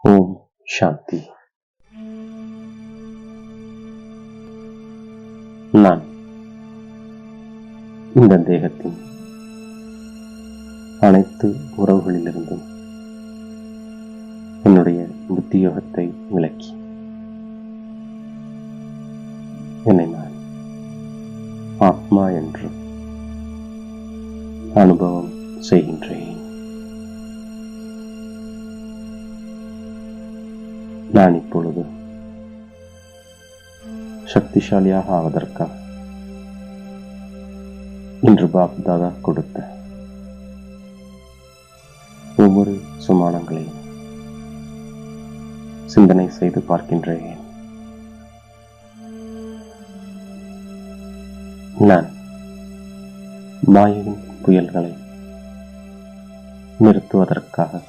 ஓம் சாந்தி. நான் இந்த தேகத்தின் அனைத்து உறவுகளிலிருந்தும் என்னுடைய புத்தியோகத்தை விலக்கி என்னை நான் ஆத்மா என்று அனுபவம் செய்கின்றேன். நான் இப்பொழுது சக்திசாலியாக ஆவதற்காக இன்று பாப் தாதா கொடுத்த ஒவ்வொரு சுமானங்களையும் சிந்தனை செய்து பார்க்கின்றேன். நான் மாயையின் புயல்களை நிறுத்துவதற்காக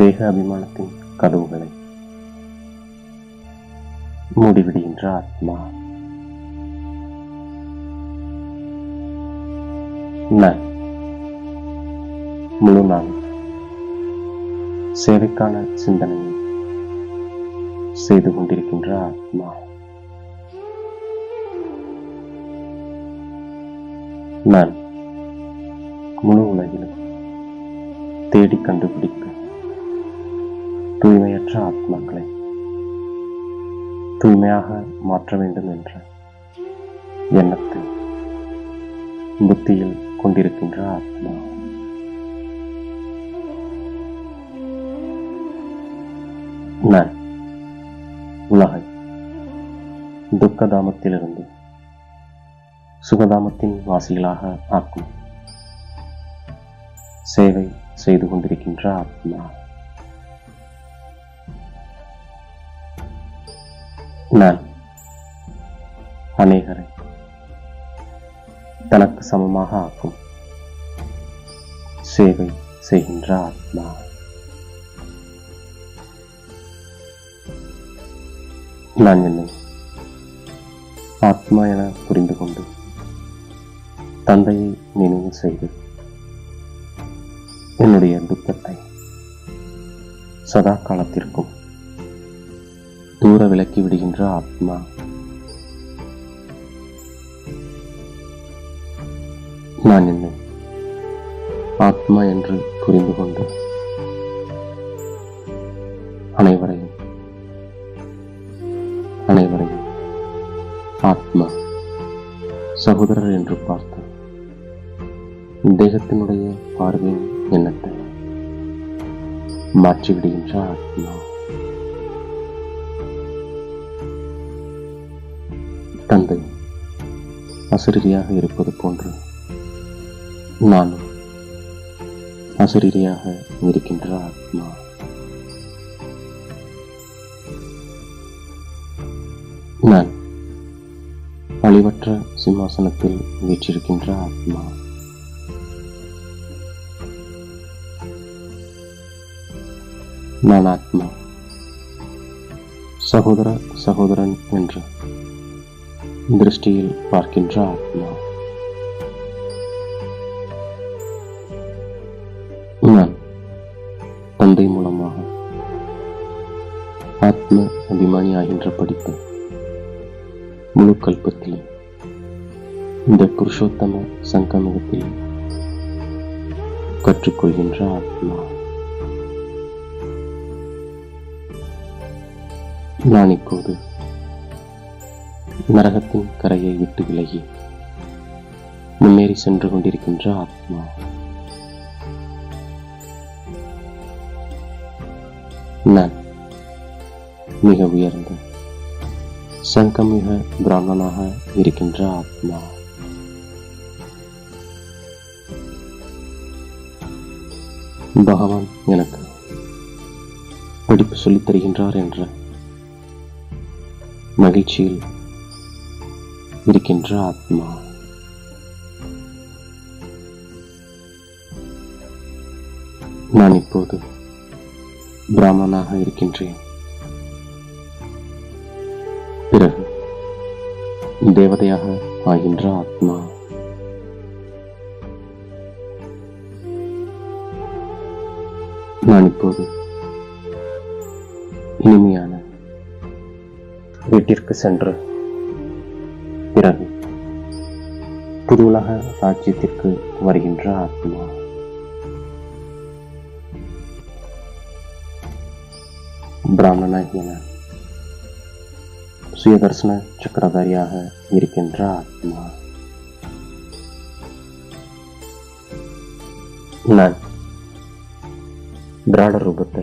தேக அபிமானத்தின் கதவுகளை மூடிவிடுகின்ற ஆத்மா. நான் முழு நாள் சேவைக்கான சிந்தனையை செய்து கொண்டிருக்கின்ற ஆத்மா. நான் முழு உலகிலும் தேடி கண்டுபிடிக்க தூய்மையற்ற ஆத்மாக்களை தூய்மையாக மாற்ற வேண்டும் என்ற எண்ணத்தை புத்தியில் கொண்டிருக்கின்ற ஆத்மா. நான் உலகை துக்கதாமத்திலிருந்து சுகதாமத்தின் வாசிகளாக ஆக்கும் சேவை செய்து கொண்டிருக்கின்ற ஆத்மா. நான் அநேகரை தனக்கு சமமாக ஆக்கும் சேவை செய்கின்ற ஆத்மா. நான் என்னை ஆத்மா என புரிந்து கொண்டு தந்தையை நினைவு செய்து என்னுடைய துக்கத்தை சதா காலத்திற்கும் தூர விலக்கி விடுகின்ற ஆத்மா. நான் என்னை ஆத்மா என்று புரிந்து கொண்டு அனைவரையும் ஆத்மா சகோதரர் என்று பார்த்து தேகத்தினுடைய பார்வையின் எண்ணத்தை மாற்றிவிடுகின்ற ஆத்மா. தந்தை அசரீரியாக இருப்பது போன்று நானும் அசரீரியாக இருக்கின்ற ஆத்மா. நான் அழிவற்ற சிம்மாசனத்தில் வீற்றிருக்கின்ற ஆத்மா. நான் ஆத்மா சகோதரன் என்ற திருஷ்டியில் பார்க்கின்ற ஆத்மா. நான் தந்தை மூலமாக ஆத்ம அபிமானி ஆகின்ற படிப்பு முழு கல்பத்திலே இந்த புருஷோத்தம சங்கமத்தில் கற்றுக்கொள்கின்ற ஆத்மா. நான் இப்போது நரகத்தின் கரையை விட்டு விலகி முன்னேறி சென்று கொண்டிருக்கின்ற ஆத்மா. நான் மிக உயர்ந்த சங்கமிக பிராமணனாக இருக்கின்ற ஆத்மா. பகவான் எனக்கு படிப்பு சொல்லித் தருகின்றார் என்ற மகிழ்ச்சியில் இருக்கின்ற ஆத்மா. நான் இப்போது பிராமணனாக இருக்கின்றேன். பிறகு தேவதையாக ஆகின்ற ஆத்மா. நான் இப்போது இனிமையான வீட்டிற்கு சென்று பிறகு புது உலக ராஜ்யத்திற்கு வருகின்ற ஆத்மா. பிராமணனாகிய நான் சுயதர்சன சக்கரதாரியாக இருக்கின்ற ஆத்மா. நான் திராட ரூபத்தை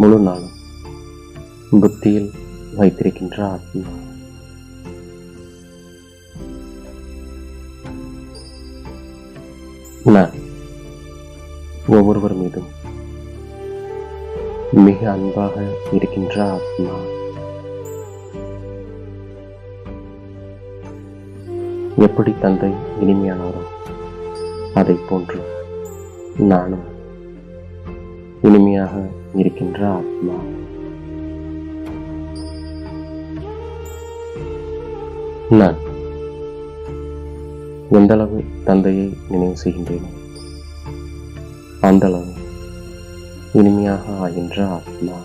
முழு நாளும் புத்தியில் வைத்திருக்கின்ற ஆத்மா. நான் ஒவ்வொருவர் மீதும் மிக அன்பாக இருக்கின்ற ஆத்மா. எப்படி தந்தை இனிமையானவரோ அதை போன்று நானும் இனிமையாக இருக்கின்ற ஆத்மா. நான் எந்தளவு தந்தையை நினைவு செய்கின்றேனோ அந்தளவு இனிமையாக ஆகின்ற ஆத்மா.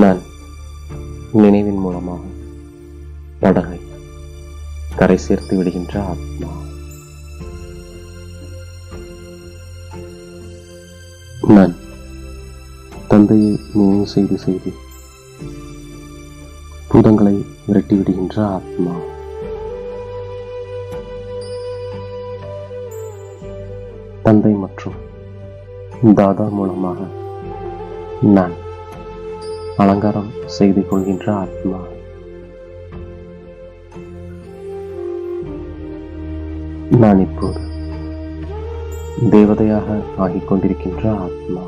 நான் நினைவின் மூலமாக படகை கரை சேர்த்து விடுகின்ற ஆத்மா. நான் தந்தையை நினைவு செய்து பூதங்களை விரட்டி விடுகின்ற ஆத்மா. தந்தை மற்றும் தாதா மூலமாக நான் அலங்காரம் செய்து கொள்கின்ற ஆத்மா. நான் இப்போது தேவதையாக ஆகிக் கொண்டிருக்கின்ற ஆத்மா.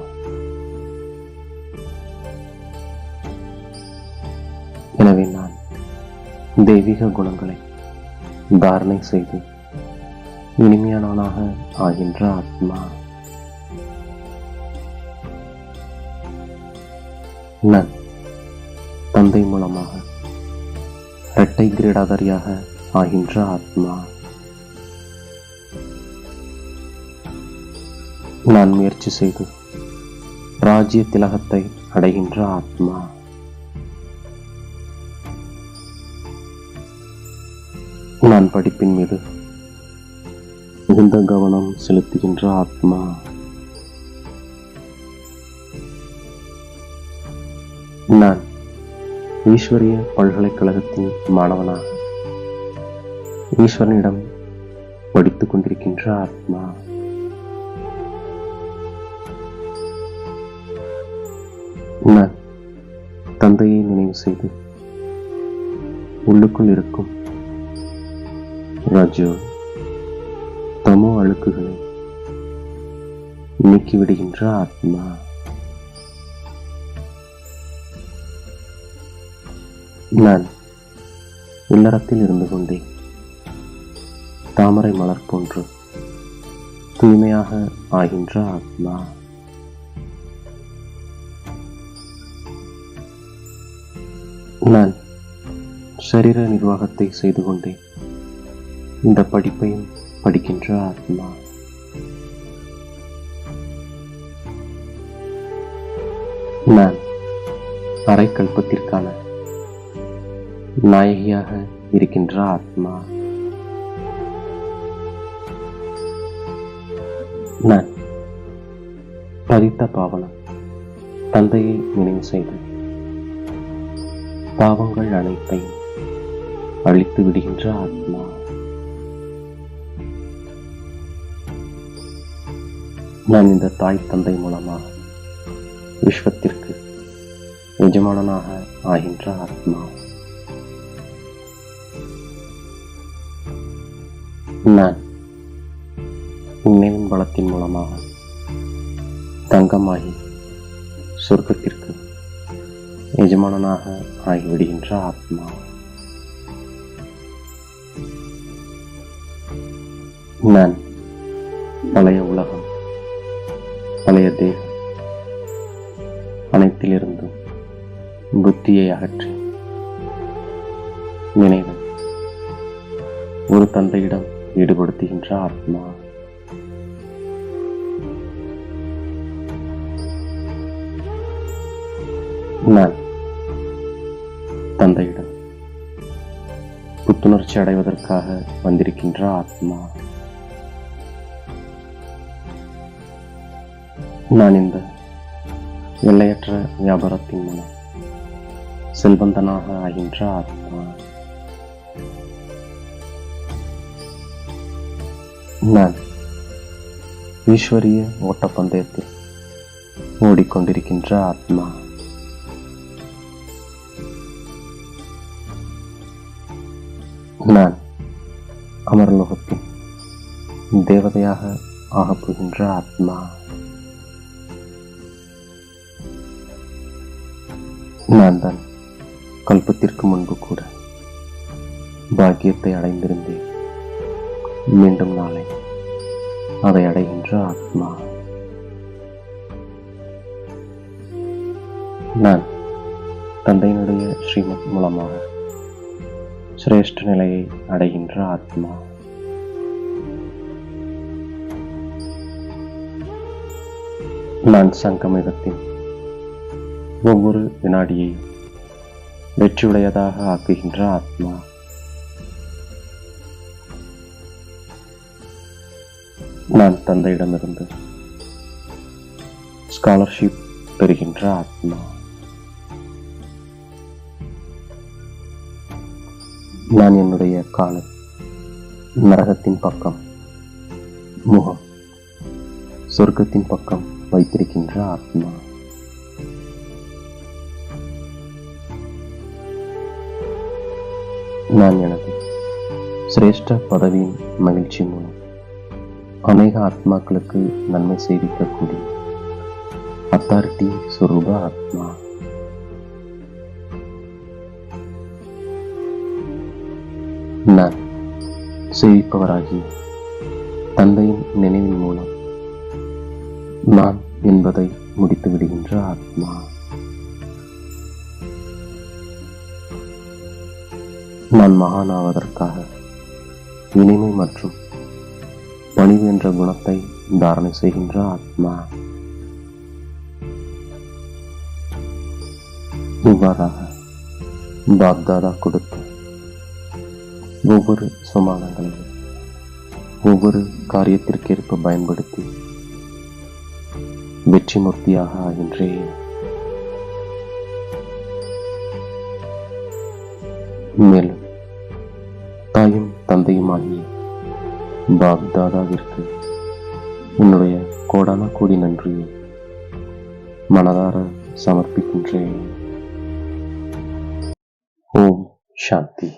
எனவே நான் தெய்வீக குணங்களை தாரணை செய்து இனிமையானவனாக ஆகின்ற ஆத்மா. நான் தந்தை மூலமாக இரட்டை கிரீடாதாரியாக ஆகின்ற ஆத்மா. நான் முயற்சி செய்து ராஜ்ய திலகத்தை அடைகின்ற ஆத்மா. நான் படிப்பின் மீது மிகுந்த கவனம் செலுத்துகின்ற ஆத்மா. நான் ஈஸ்வரிய பல்கலைக்கழகத்தின் மாணவனாக ஈஸ்வரனிடம் படித்துக் கொண்டிருக்கின்ற ஆத்மா. நான் தந்தையை நினைவு செய்து உள்ளுக்குள் இருக்கும் ரஜோ தமோ அழுக்குகளை நீக்கிவிடுகின்ற ஆத்மா. நான் இல்லறத்தில் இருந்து கொண்டே தாமரை மலர் போன்று தூய்மையாக ஆகின்ற ஆத்மா. நான் சரீர நிர்வாகத்தை செய்து கொண்டே இந்த படிப்பையும் படிக்கின்ற ஆத்மா. நான் அரை கல்பத்திற்கான நாயகியாக இருக்கின்ற ஆத்மா. நான் பதித்த பாவனம் தந்தையை நினைவு செய்து பாவங்கள் அனைத்தையும் அழித்து விடுகின்ற ஆத்மா. நான் இந்த தாய் தந்தை மூலமாக விஸ்வத்திற்கு எஜமானனாக ஆகின்ற ஆத்மா. நான் நினைவின் பலத்தின் மூலமாக தங்கமாகி சொர்க்கத்திற்கு எஜமானனாக ஆகிவிடுகின்ற ஆத்மா. நான் பழைய உலகம், பழைய தேகம் அனைத்திலிருந்தும் புத்தியை அகற்றி நினைவு ஒரு தந்தையிடம் ஈடுபடுத்துகின்ற ஆத்மா. நான் தந்தையிடம் புத்துணர்ச்சி அடைவதற்காக வந்திருக்கின்ற ஆத்மா. நான் இந்த எல்லையற்ற வியாபாரத்தின் மூலம் செல்வந்தனாக ஆகின்ற ஆத்மா. நான் ஈஸ்வரிய ஓட்டப்பந்தயத்தில் ஓடிக்கொண்டிருக்கின்ற ஆத்மா. நான் அமர்லோகத்தின் தேவதையாக ஆகப்போகின்ற ஆத்மா. நான் தான் கல்பத்திற்கு முன்பு கூட பாக்கியத்தை அடைந்திருந்தேன். மீண்டும் நாளை அதை அடைகின்ற ஆத்மா. நான் தந்தையினுடைய ஸ்ரீமத் மூலமாக சிரேஷ்ட நிலையை அடைகின்ற ஆத்மா. நான் சங்கமிதத்தின் ஒவ்வொரு வினாடியையும் வெற்றியுடையதாக ஆக்குகின்ற ஆத்மா. நான் தந்தையிடமிருந்து ஸ்காலர்ஷிப் பெறுகின்ற ஆத்மா. நான் என்னுடைய காலை நரகத்தின் பக்கம், முகம் சொர்க்கத்தின் பக்கம் வைத்திருக்கின்ற ஆத்மா. நான் எனது சிரேஷ்ட பதவியின் மகிழ்ச்சி மூலம் அநேக ஆத்மாக்களுக்கு நன்மை செய்திக்கக்கூடிய அத்தாரிட்டி சுரூப ஆத்மா. நான் சேவிப்பவராகி தந்தையின் நினைவின் மூலம் நான் என்பதை முடித்து விடுகின்ற ஆத்மா. நான் மகானாவதற்காக இனிமை மற்றும் பணிவு என்ற குணத்தை தாரணை செய்கின்ற ஆத்மா. இவ்வாறாக பாப்தாதா கொடுத்த ஒவ்வொரு சுமானங்களையும் ஒவ்வொரு காரியத்திற்கேற்ப பயன்படுத்தி வெற்றி மூர்த்தியாக ஆகின்றேன். மேலும் தாயும் தந்தையுமாகிய பாப்தாதாவிற்கு உன்னுடைய கோடான கோடி நன்றியை மனதார சமர்ப்பிக்கின்றேன். ஓம் சாந்தி.